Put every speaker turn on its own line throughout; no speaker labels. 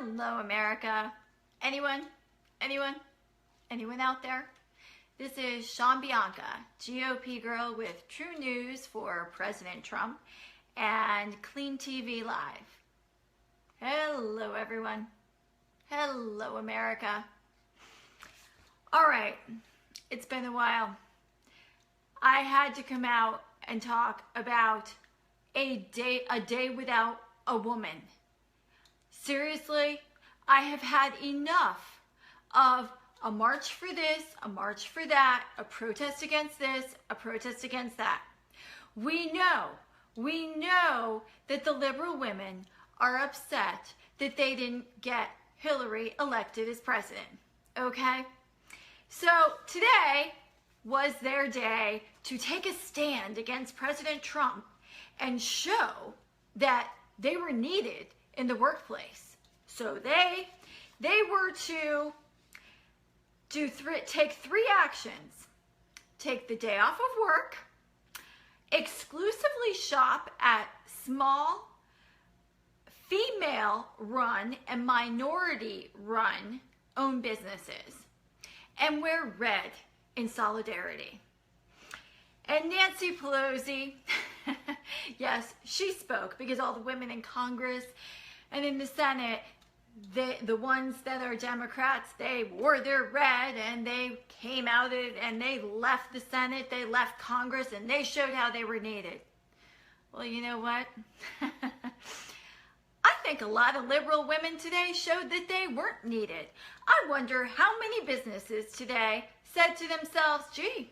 Hello, America. Anyone? Anyone? Anyone out there? This is Bianca, GOP girl with true news for President Trump and Clean TV Live. Hello, everyone. Hello, America. All right, it's been a while. I had to come out and talk about a day without a woman. Seriously, I have had enough of a march for this, a march for that, a protest against this, a protest against that. We know that the liberal women are upset that they didn't get Hillary elected as president, okay? So today was their day to take a stand against President Trump and show that they were needed in the workplace. So they were to take three actions. Take the day off of work, exclusively shop at small female-run and minority-run owned businesses, and wear red in solidarity. And Nancy Pelosi, yes, she spoke because all the women in Congress and in the Senate, the ones that are Democrats, they wore their red and they came out and they left the Senate, they left Congress, and they showed how they were needed. Well, you know what? I think a lot of liberal women today showed that they weren't needed. I wonder how many businesses today said to themselves, gee,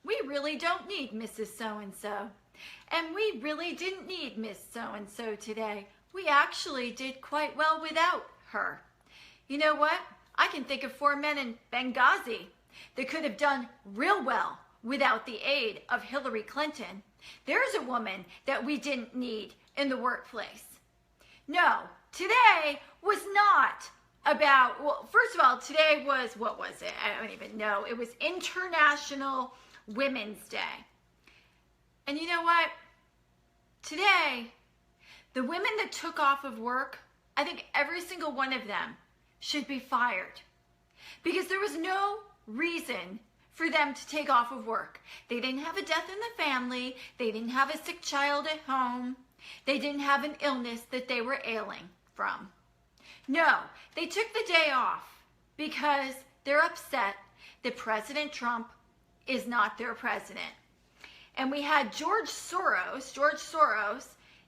we really don't need Mrs. So-and-so. And we really didn't need Miss So-and-so today. We actually did quite well without her. You know what? I can think of 4 men in Benghazi that could have done real well without the aid of Hillary Clinton. There's a woman that we didn't need in the workplace. No, today was not about, well, first of all, today was, what was it? I don't even know. It was International Women's Day. And you know what? Today, the women that took off of work, I think every single one of them should be fired because there was no reason for them to take off of work. They didn't have a death in the family. They didn't have a sick child at home. They didn't have an illness that they were ailing from. No, they took the day off because they're upset that President Trump is not their president. And we had George Soros. George Soros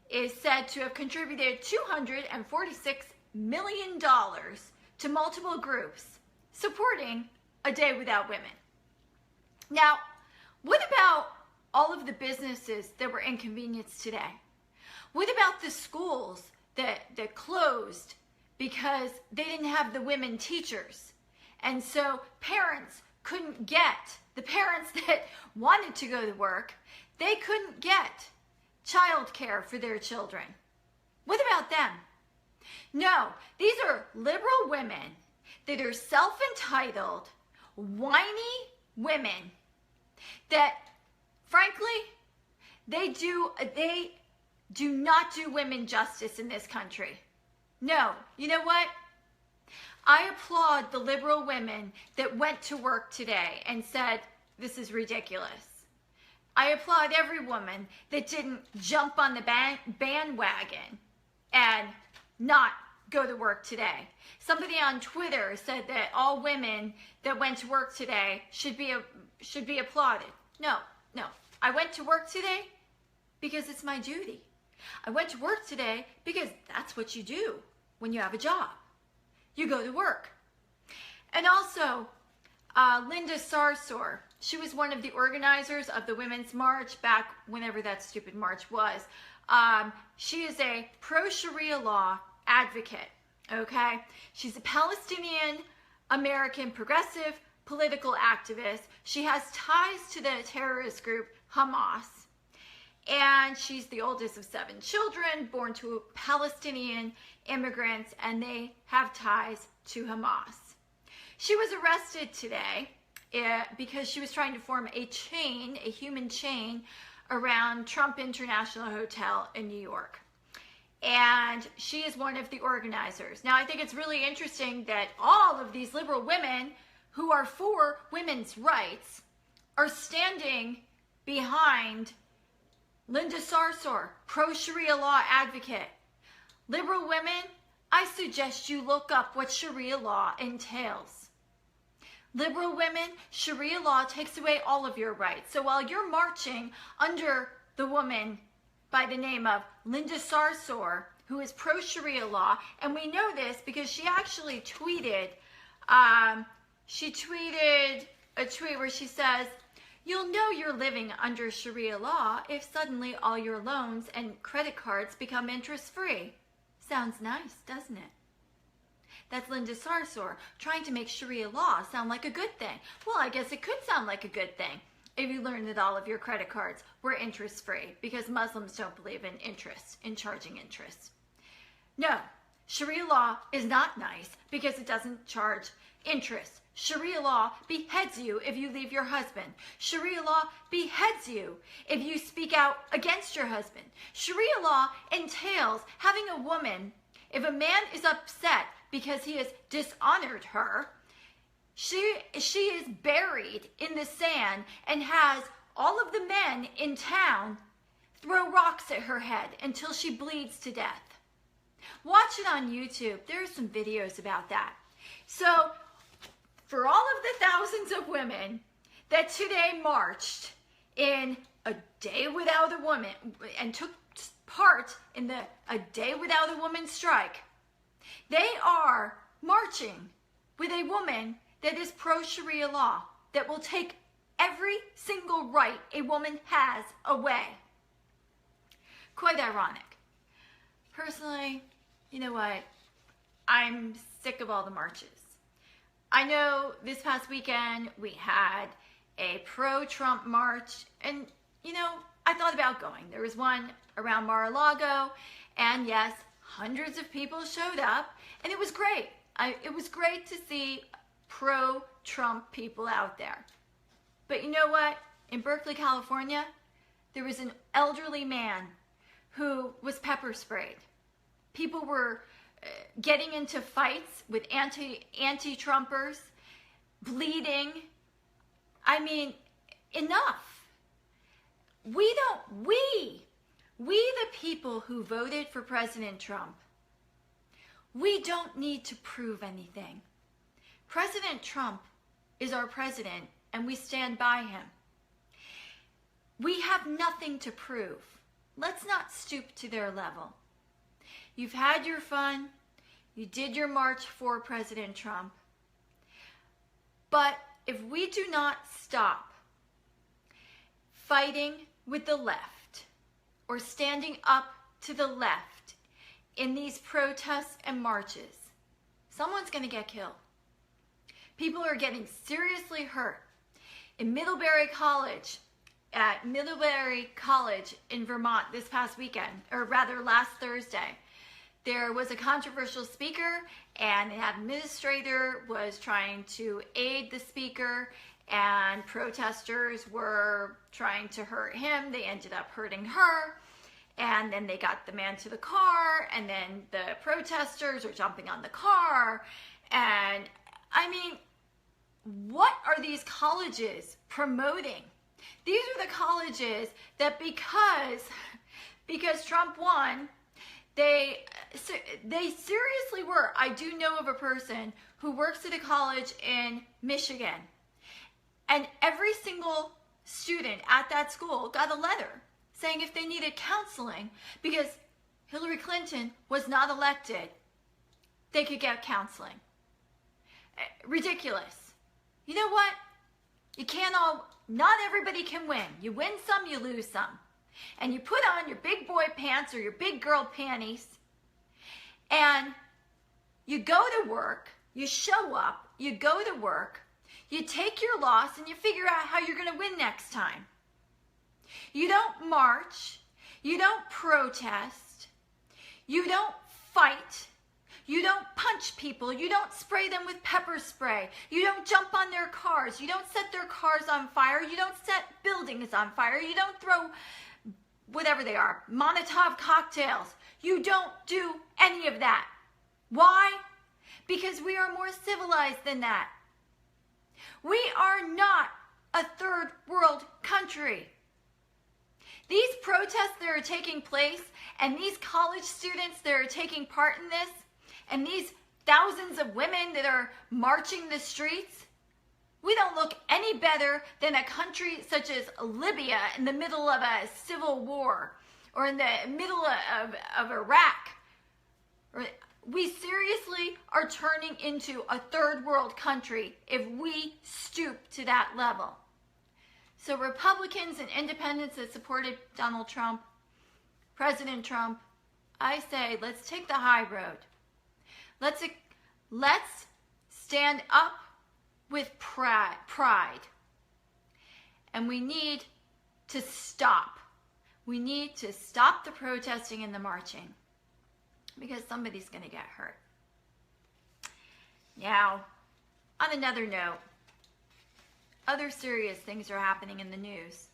is said to have contributed $246 million to multiple groups supporting a day without women. Now, what about all of the businesses that were inconvenienced today? What about the schools that closed because they didn't have the women teachers? And so parents couldn't get, the parents that wanted to go to work, they couldn't get child care for their children. What about them? No, these are liberal women that are self-entitled, whiny women that, frankly, they do not do women justice in this country. No, you know what? I applaud the liberal women that went to work today and said, this is ridiculous. I applaud every woman that didn't jump on the bandwagon and not go to work today. Somebody on Twitter said that all women that went to work today should be applauded. No. I went to work today because it's my duty. I went to work today because that's what you do when you have a job. You go to work. And also, Linda Sarsour, she was one of the organizers of the Women's March back whenever that stupid march was. She is a pro-Sharia law advocate, okay? She's a Palestinian American progressive political activist. She has ties to the terrorist group Hamas. And she's the oldest of 7 children born to Palestinian immigrants, and they have ties to Hamas. She was arrested today because she was trying to form a chain, a human chain, around Trump International Hotel in New York. and she is one of the organizers. Now, I think it's really interesting that all of these liberal women who are for women's rights are standing behind Linda Sarsour, pro-Sharia law advocate. Liberal women, I suggest you look up what Sharia law entails. Liberal women, Sharia law takes away all of your rights. So while you're marching under the woman by the name of Linda Sarsour, who is pro-Sharia law, and we know this because she actually tweeted, a tweet where she says, "You'll know you're living under Sharia law if suddenly all your loans and credit cards become interest-free." Sounds nice, doesn't it? That's Linda Sarsour trying to make Sharia law sound like a good thing. Well, I guess it could sound like a good thing if you learned that all of your credit cards were interest-free, because Muslims don't believe in interest, in charging interest. No, Sharia law is not nice because it doesn't charge interest. Sharia law beheads you if you leave your husband. Sharia law beheads you if you speak out against your husband. Sharia law entails having a woman, if a man is upset because he has dishonored her, she is buried in the sand and has all of the men in town throw rocks at her head until she bleeds to death. Watch it on YouTube. There are some videos about that. So, for all of the thousands of women that today marched in a day without a woman and took part in the A Day Without a Woman strike, they are marching with a woman that is pro-Sharia law, that will take every single right a woman has away. Quite ironic. Personally, you know what? I'm sick of all the marches. I know this past weekend we had a pro-Trump march, and you know, I thought about going. There was one around Mar-a-Lago, and yes, hundreds of people showed up, and it was great. It was great to see pro-Trump people out there. But you know what? In Berkeley, California, there was an elderly man who was pepper sprayed. People were getting into fights with anti-Trumpers, bleeding. I mean, enough. We the people who voted for President Trump, we don't need to prove anything. President Trump is our president, and we stand by him. We have nothing to prove. Let's not stoop to their level. You've had your fun. You did your march for President Trump. But if we do not stop fighting with the left or standing up to the left in these protests and marches, someone's going to get killed. People are getting seriously hurt. In Middlebury College, at Middlebury College in Vermont this past weekend, or rather last Thursday, there was a controversial speaker, and an administrator was trying to aid the speaker, and protesters were trying to hurt him. They ended up hurting her, and then they got the man to the car, and then the protesters are jumping on the car. And I mean, what are these colleges promoting? These are the colleges that because Trump won, they seriously were. I do know of a person who works at a college in Michigan, and every single student at that school got a letter saying if they needed counseling because Hillary Clinton was not elected, they could get counseling. Ridiculous. You know what? Not everybody can win. You win some, you lose some. And you put on your big boy pants or your big girl panties, and you go to work, you show up, you go to work, you take your loss, and you figure out how you're going to win next time. You don't march, you don't protest, you don't fight, you don't punch people, you don't spray them with pepper spray, you don't jump on their cars, you don't set their cars on fire, you don't set buildings on fire, you don't throw whatever they are, Molotov cocktails. You don't do any of that. Why? Because we are more civilized than that. We are not a third world country. These protests that are taking place and these college students that are taking part in this and these thousands of women that are marching the streets, we don't look any better than a country such as Libya in the middle of a civil war or in the middle of Iraq. We seriously are turning into a third world country if we stoop to that level. So Republicans and independents that supported Donald Trump, President Trump, I say let's take the high road. Let's stand up with pride. And we need to stop. We need to stop the protesting and the marching because somebody's going to get hurt. Now, on another note, other serious things are happening in the news.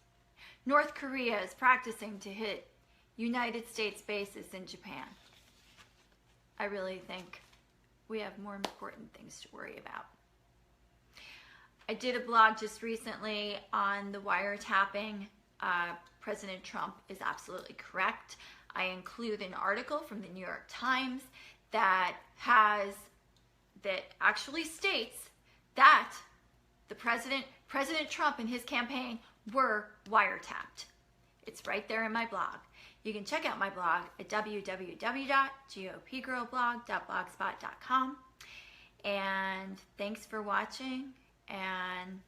North Korea is practicing to hit United States bases in Japan. I really think we have more important things to worry about. I did a blog just recently on the wiretapping. President Trump is absolutely correct. I include an article from the New York Times that actually states that the President Trump and his campaign were wiretapped. It's right there in my blog. You can check out my blog at www.gopgirlblog.blogspot.com. And thanks for watching. And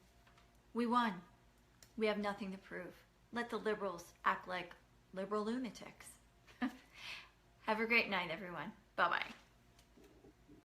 we won. We have nothing to prove. Let the liberals act like liberal lunatics. Have a great night, everyone. Bye-bye.